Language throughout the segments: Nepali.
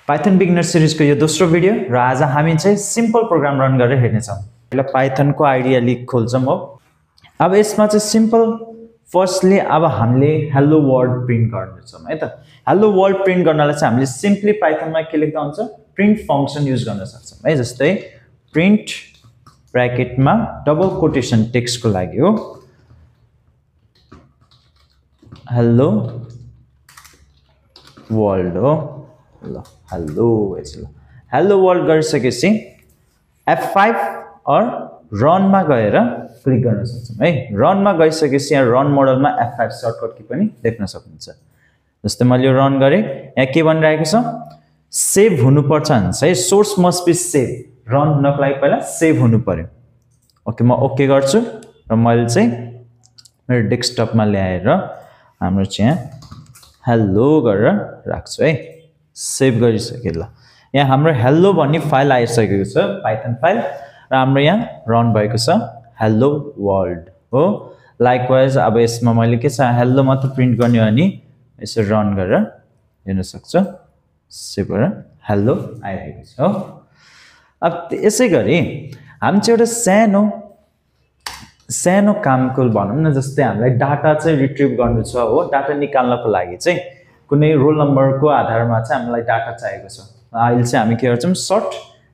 पाइथन बिगिनर सिरिजको यो दोस्रो भिडियो र आज हामी चाहिँ सिम्पल प्रोग्राम रन गरेर हेर्ने छौं। पहिला पाइथनको आइडिया लिक खोल्छौं हो। अब यसमा चाहिँ सिम्पल फर्स्टली अब हामीले हेलो वर्ल्ड प्रिन्ट गर्ने छौं है त। हेलो वर्ल्ड प्रिन्ट गर्नलाई चाहिँ हामीले सिम्पली पाइथनमा के लेख्दा हुन्छ प्रिन्ट फंक्सन युज गर्न सक्छौं है। जस्तै प्रिन्ट ब्र्याकेटमा डबल कोटेसन टेक्स्टको लागि हो हेलो वर्ल्ड हो ल हेलो यसो हेलो वर्ल्ड गरिसकेपछि F5 और रनमा गएर क्लिक गर्न सक्छौं है। रनमा गइसकेपछि यहाँ रन मोडलमा F5 सर्टकट की पनि देख्न सक्नुहुन्छ। जस्तै मैले रन गरे यहाँ के भनिरहेको छ सेभ हुनुपर्छ भन्छ है। Source must be save. Run हुनको लागि पहिला सेभ हुनु पर्यो। ओके म ओके गर्छु र मैले चाहिँ मेरो डेस्कटपमा ल्याएर हाम्रो चाहिँ हेलो गरेर राख्छु है। सेभ गरिसके ल यहाँ हाम्रो हेलो भन्ने फाइल आइसकेको छ पाइथन फाइल र हाम्रो यहाँ रन भएको छ हेलो वर्ल्ड हो। लाइकवाइज अब यसमा मैले के छ हेलो मात्र प्रिन्ट गर्ने हो अनि यसो रन गरेर हेर्न सक्छ। सेभ गरेर हेलो आइरहेको छ हो। अब यसैगरी हामी चाहिँ एउटा सानो कामको भनौं न। जस्तै हामीलाई डाटा चाहिँ रिट्रिभ गर्नु छ हो। डाटा निकाल्नको लागि चाहिँ कुनै रोल नम्बरको आधारमा चाहिँ हामीलाई डाटा चाहिएको छ। अहिले चाहिँ हामी के गर्छौं सर्ट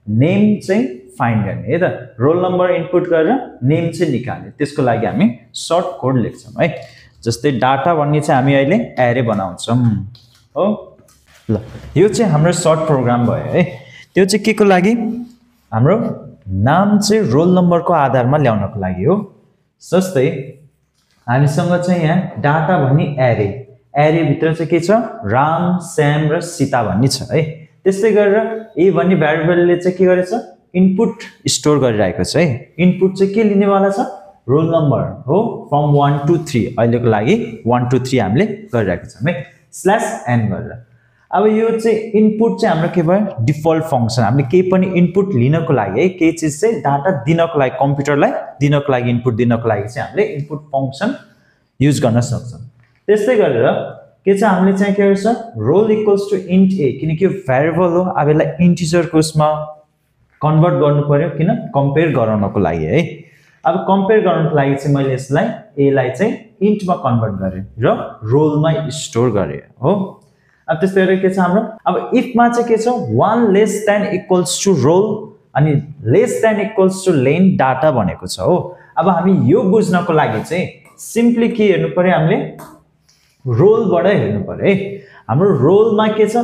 नेम चाहिँ फाइन्ड गर्ने है त। रोल नम्बर इनपुट गरेर नेम चाहिँ निकाल्ने। त्यसको लागि हामी सर्ट कोड लेख्छौं है। जस्तै डाटा भन्ने चाहिँ हामी अहिले एरे बनाउँछौं हो। ल यो चाहिँ हाम्रो सर्ट प्रोग्राम भयो है। त्यो चाहिँ केको लागि हाम्रो नाम चाहिँ रोल नम्बरको आधारमा ल्याउनको लागि हो। जस्तै हामीसँग चाहिँ यहाँ डाटा भन्ने एरे भित्र चाहिँ के छ राम श्याम र सीता भन्ने छ है। त्यसै गरेर ए भन्ने भ्यारिएबलले चाहिँ के गरेछ इनपुट स्टोर गरिरहेको छ है। इनपुट चाहिँ के लिनेवाला छ रोल नम्बर हो फ्रम 1 to 3। अहिलेको लागि 1 to 3 हामीले गरिरहेको छौं है /n गरेर। अब यो चाहिँ इनपुट चाहिँ हाम्रो के भयो डिफल्ट फंक्सन। हामीले केही पनि इनपुट लिनको लागि है केही चीज चाहिँ डाटा दिनको लागि कम्प्युटरलाई दिनको लागि इनपुट दिनको लागि चाहिँ हामीले इनपुट फंक्सन युज गर्न सक्छौं। त्यसै गरेर के छ हामीले चाहिँ के गर्छ role equals to int a किनकि यो भेरिएबल हो। अब यसलाई इन्टिजरको उसमा कन्भर्ट गर्नु पर्यो किन कम्पेयर गराउनको लागि है। अब कम्पेयर गर्नको लागि चाहिँ मैले यसलाई a लाई चाहिँ इन्टमा कन्भर्ट गरे र रोलमा स्टोर गरे हो। अब त्यस्तै गरेर के छ हाम्रो अब इफमा चाहिँ के छ 1 less than equals to roll अनि less than equals to len data भनेको छ हो। अब हामी यो बुझ्नको लागि चाहिँ सिम्पली के हेर्नु पर्यो हामीले रोलबाट हेर्नु पर्यो है। हाम्रो रोलमा के छ